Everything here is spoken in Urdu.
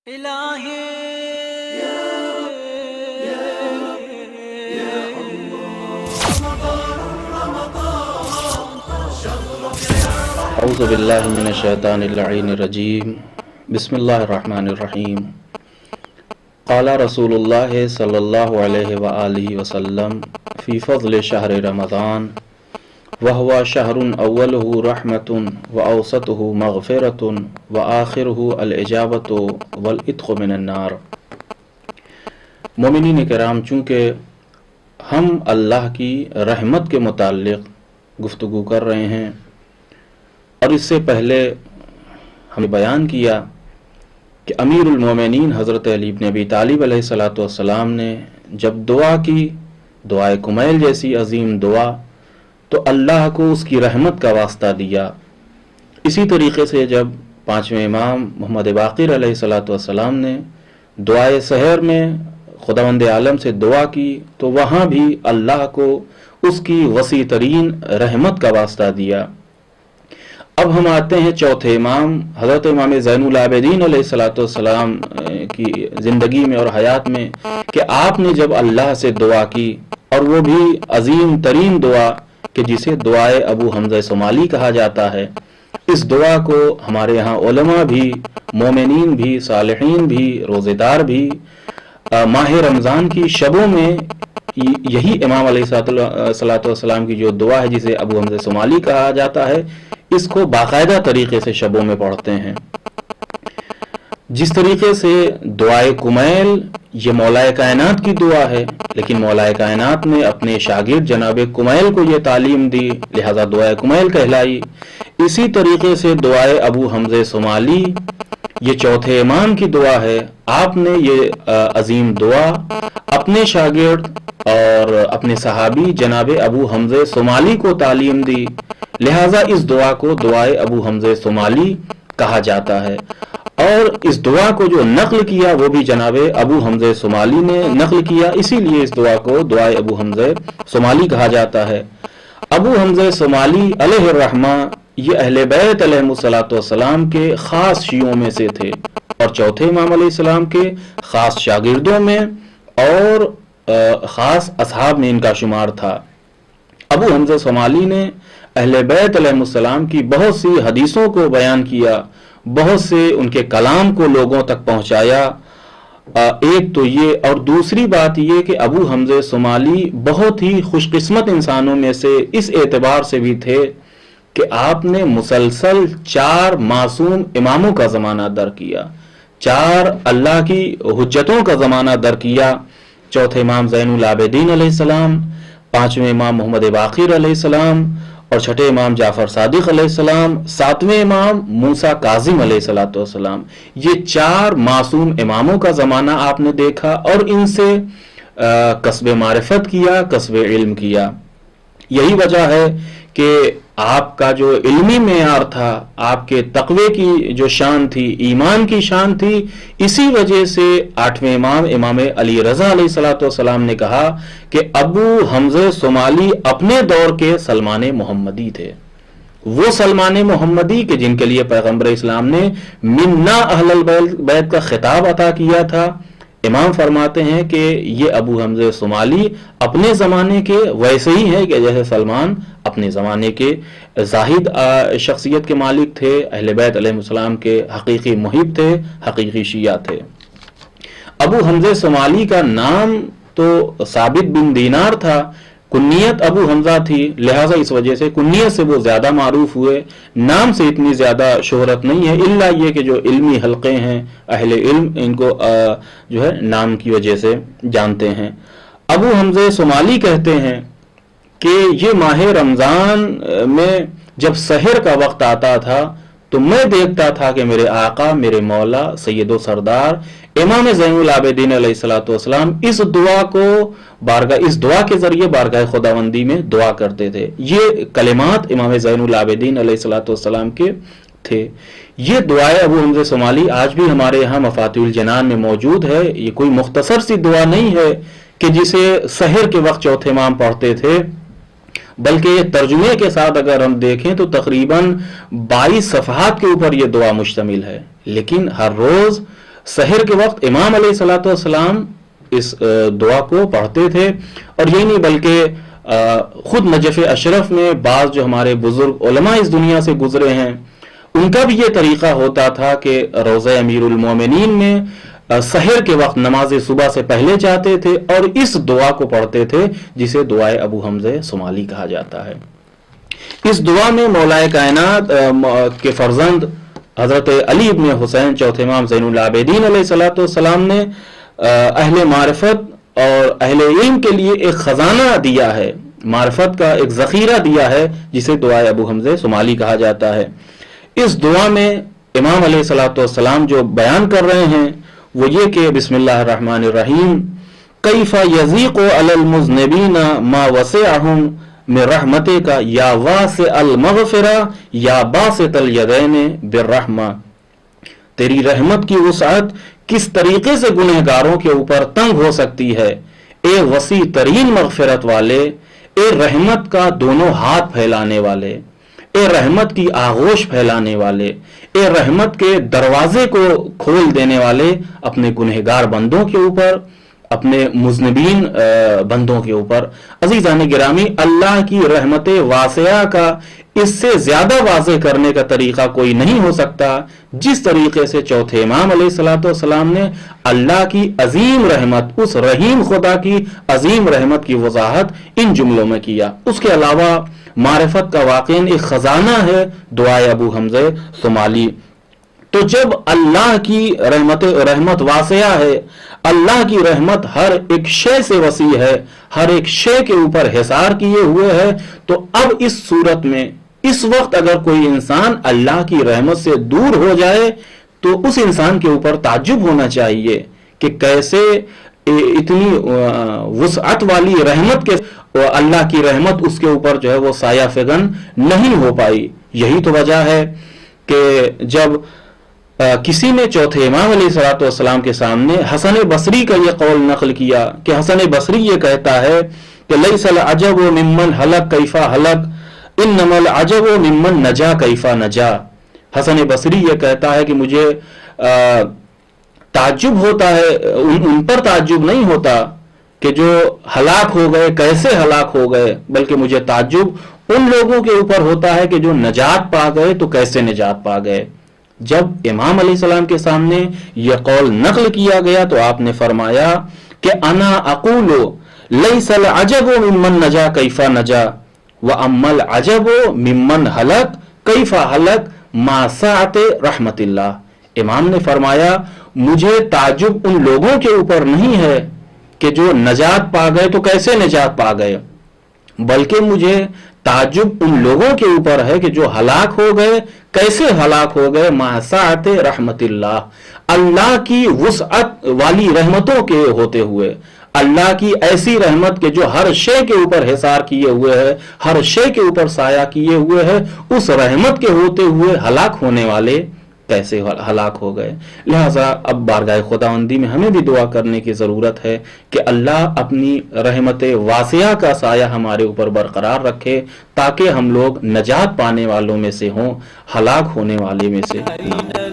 الہی اعوذ باللہ من الشیطان اللعین الرجیم بسم اللہ الرحمن الرحیم قال رسول اللہ صلی اللہ علیہ وآلہ وسلم فی فضل شہر رمضان وہو شہر اولہ رحمت واوسطہ مغفرت وآخرہ الاجابۃ والعتق من النار۔ مومنین کرام، چونکہ ہم اللہ کی رحمت کے متعلق گفتگو کر رہے ہیں اور اس سے پہلے ہم نے بیان کیا کہ امیر المومنین حضرت علی بن ابی طالب علیہ الصلاۃ والسلام نے جب دعا کی، دعائے کمیل جیسی عظیم دعا، تو اللہ کو اس کی رحمت کا واسطہ دیا۔ اسی طریقے سے جب پانچویں امام محمد باقر علیہ الصلاۃ والسلام نے دعائے سحر میں خداوند عالم سے دعا کی تو وہاں بھی اللہ کو اس کی وسیع ترین رحمت کا واسطہ دیا۔ اب ہم آتے ہیں چوتھے امام حضرت امام زین العابدین علیہ الصلاۃ والسلام کی زندگی میں اور حیات میں، کہ آپ نے جب اللہ سے دعا کی، اور وہ بھی عظیم ترین دعا کہ جسے دعائے ابو حمزہ صومالی کہا جاتا ہے۔ اس دعا کو ہمارے یہاں علماء بھی، مومنین بھی، صالحین بھی، روزے دار بھی ماہ رمضان کی شبوں میں یہی امام علیہ الصلوۃ والسلام کی جو دعا ہے جسے ابو حمزہ صومالی کہا جاتا ہے، اس کو باقاعدہ طریقے سے شبوں میں پڑھتے ہیں۔ جس طریقے سے دعائے کمیل یہ مولا کائنات کی دعا ہے، لیکن مولا کائنات نے اپنے شاگرد جناب کمیل کو یہ تعلیم دی، لہذا دعائے کمیل کہلائی۔ اسی طریقے سے دعائے ابو حمزہ صومالی یہ چوتھے امام کی دعا ہے۔ آپ نے یہ عظیم دعا اپنے شاگرد اور اپنے صحابی جناب ابو حمزہ صومالی کو تعلیم دی، لہذا اس دعا کو دعائے ابو حمزہ صومالی کہا جاتا ہے۔ اور اس دعا کو جو نقل کیا وہ بھی جناب ابو حمزہ صومالی نے نقل کیا، اسی لیے اس دعا کو دعائے ابو حمزہ صومالی کہا جاتا ہے۔ ابو حمزہ صومالی علیہ الرحمہ یہ اہل بیت علیہ الصلوۃ والسلام کے خاص شیعوں میں سے تھے، اور چوتھے امام علیہ السلام کے خاص شاگردوں میں اور خاص اصحاب میں ان کا شمار تھا۔ ابو حمزہ صومالی نے اہل بیت علیہ السلام کی بہت سی حدیثوں کو بیان کیا، بہت سے ان کے کلام کو لوگوں تک پہنچایا۔ ایک تو یہ، اور دوسری بات یہ کہ ابو حمزہ صومالی بہت ہی خوش قسمت انسانوں میں سے اس اعتبار سے بھی تھے کہ آپ نے مسلسل 4 معصوم اماموں کا زمانہ در کیا، 4 اللہ کی حجتوں کا زمانہ در کیا۔ چوتھے امام زین العابدین علیہ السلام، پانچویں امام محمد باقر علیہ السلام، اور چھٹے امام جعفر صادق علیہ السلام، ساتویں امام موسیٰ کاظم علیہ السلام۔ یہ 4 معصوم اماموں کا زمانہ آپ نے دیکھا، اور ان سے کسب معرفت کیا، کسب علم کیا۔ یہی وجہ ہے کہ آپ کا جو علمی معیار تھا، آپ کے تقوی کی جو شان تھی، ایمان کی شان تھی، اسی وجہ سے 8ویں امام امام علی رضا علیہ السلام نے کہا کہ ابو حمزہ صومالی اپنے دور کے سلمان محمدی تھے۔ وہ سلمان محمدی کہ جن کے لیے پیغمبر اسلام نے منا اہل البیت کا خطاب عطا کیا تھا۔ امام فرماتے ہیں کہ یہ ابو حمزہ صومالی اپنے زمانے کے ویسے ہی ہیں کہ جیسے سلمان اپنے زمانے کے زاہد شخصیت کے مالک تھے، اہل بیت علیہ السلام کے حقیقی محب تھے، حقیقی شیعہ تھے۔ ابو حمزہ صومالی کا نام تو ثابت بن دینار تھا، کنیت ابو حمزہ تھی، لہٰذا اس وجہ سے کنیت سے وہ زیادہ معروف ہوئے، نام سے اتنی زیادہ شہرت نہیں ہے، الا یہ کہ جو علمی حلقے ہیں، اہل علم ان کو جو ہے نام کی وجہ سے جانتے ہیں۔ ابو حمزہ صومالی کہتے ہیں کہ یہ ماہ رمضان میں جب سحر کا وقت آتا تھا تو میں دیکھتا تھا کہ میرے آقا، میرے مولا، سید و سردار امام زین العابدین علیہ الصلوۃ والسلام اس دعا کے ذریعے بارگاہ خداوندی میں دعا کرتے تھے۔ یہ کلمات امام زین العابدین علیہ الصلوۃ والسلام کے تھے۔ یہ دعائے ابو حمزہ صومالی آج بھی ہمارے یہاں مفاتیح الجنان میں موجود ہے۔ یہ کوئی مختصر سی دعا نہیں ہے کہ جسے سحر کے وقت چوتھے امام پڑھتے تھے، بلکہ یہ ترجمے کے ساتھ اگر ہم دیکھیں تو تقریباً 22 صفحات کے اوپر یہ دعا مشتمل ہے، لیکن ہر روز سحر کے وقت امام علیہ الصلوۃ والسلام اس دعا کو پڑھتے تھے، اور یہی نہیں بلکہ خود نجف اشرف میں بعض جو ہمارے بزرگ علماء اس دنیا سے گزرے ہیں ان کا بھی یہ طریقہ ہوتا تھا کہ روضہ امیر المومنین میں سحر کے وقت نماز صبح سے پہلے جاتے تھے اور اس دعا کو پڑھتے تھے جسے دعائے ابو حمزہ صومالی کہا جاتا ہے۔ اس دعا میں مولا کائنات کے فرزند حضرت علی ابن حسین چوتھے امام زین العابدین علیہ الصلوۃ والسلام نے اہل معرفت اور اہل علم کے لیے ایک خزانہ دیا ہے، معرفت کا ایک ذخیرہ دیا ہے جسے دعائے ابو حمزہ صومالی کہا جاتا ہے۔ اس دعا میں امام علیہ الصلوۃ والسلام جو بیان کر رہے ہیں وہ یہ کہ بسم اللہ الرحمن الرحیم، کیف یضیق علی المذنبین ما وسعہم من رحمتک یا واسع المغفرہ یا باسط الیدین بالرحمہ، تیری رحمت کی وسعت کس طریقے سے گنہگاروں کے اوپر تنگ ہو سکتی ہے، اے وسیع ترین مغفرت والے، اے رحمت کا دونوں ہاتھ پھیلانے والے، اے رحمت کی آغوش پھیلانے والے، اے رحمت کے دروازے کو کھول دینے والے، اپنے گنہگار بندوں کے اوپر، اپنے مذنبین بندوں کے اوپر۔ عزیزان گرامی، اللہ کی رحمت واسعہ کا اس سے زیادہ واضح کرنے کا طریقہ کوئی نہیں ہو سکتا جس طریقے سے چوتھے امام علیہ الصلوۃ والسلام نے اللہ کی عظیم رحمت، اس رحیم خدا کی عظیم رحمت کی وضاحت ان جملوں میں کیا۔ اس کے علاوہ معرفت کا واقعاً ایک خزانہ ہے دعائے ابو حمزہ صومالی۔ تو جب اللہ کی رحمت واسعہ ہے، اللہ کی رحمت ہر ایک شے سے وسیع ہے، ہر ایک شے کے اوپر حصار کیے ہوئے ہے، تو اب اس صورت میں اس وقت اگر کوئی انسان اللہ کی رحمت سے دور ہو جائے تو اس انسان کے اوپر تعجب ہونا چاہیے کہ کیسے اتنی وسعت والی رحمت کے اللہ کی رحمت اس کے اوپر جو ہے وہ سایہ فگن نہیں ہو پائی۔ یہی تو وجہ ہے کہ جب کسی نے چوتھے امام علیہ الصلوۃ والسلام کے سامنے حسن بصری کا یہ قول نقل کیا کہ حسن بصری یہ کہتا ہے کہ لیس العجب ممن ہلک کیفا ہلک انما العجب ممن نجا کیفا نجا۔ حسن بصری یہ کہتا ہے کہ مجھے تعجب ہوتا ہے، ان پر تعجب نہیں ہوتا کہ جو ہلاک ہو گئے کیسے ہلاک ہو گئے، بلکہ مجھے تعجب ان لوگوں کے اوپر ہوتا ہے کہ جو نجات پا گئے تو کیسے نجات پا گئے۔ جب امام علیہ السلام کے سامنے یہ قول نقل کیا گیا تو آپ نے فرمایا کہ انا اقول لیس العجب ممن نجا کیفا نجا واما العجب ممن ہلک کیفا ہلک ما سعت رحمت اللہ۔ امام نے فرمایا مجھے تعجب ان لوگوں کے اوپر نہیں ہے کہ جو نجات پا گئے تو کیسے نجات پا گئے، بلکہ مجھے تعجب ان لوگوں کے اوپر ہے کہ جو ہلاک ہو گئے کیسے ہلاک ہو گئے، ما سعت رحمت اللہ، اللہ کی وسعت والی رحمتوں کے ہوتے ہوئے، اللہ کی ایسی رحمت کے جو ہر شے کے اوپر حصار کیے ہوئے ہے، ہر شے کے اوپر سایہ کیے ہوئے ہے، اس رحمت کے ہوتے ہوئے ہلاک ہونے والے کیسے ہلاک ہو گئے۔ لہذا اب بارگاہ خداوندی میں ہمیں بھی دعا کرنے کی ضرورت ہے کہ اللہ اپنی رحمت واسعہ کا سایہ ہمارے اوپر برقرار رکھے تاکہ ہم لوگ نجات پانے والوں میں سے ہوں، ہلاک ہونے والے میں سے نہ ہوں۔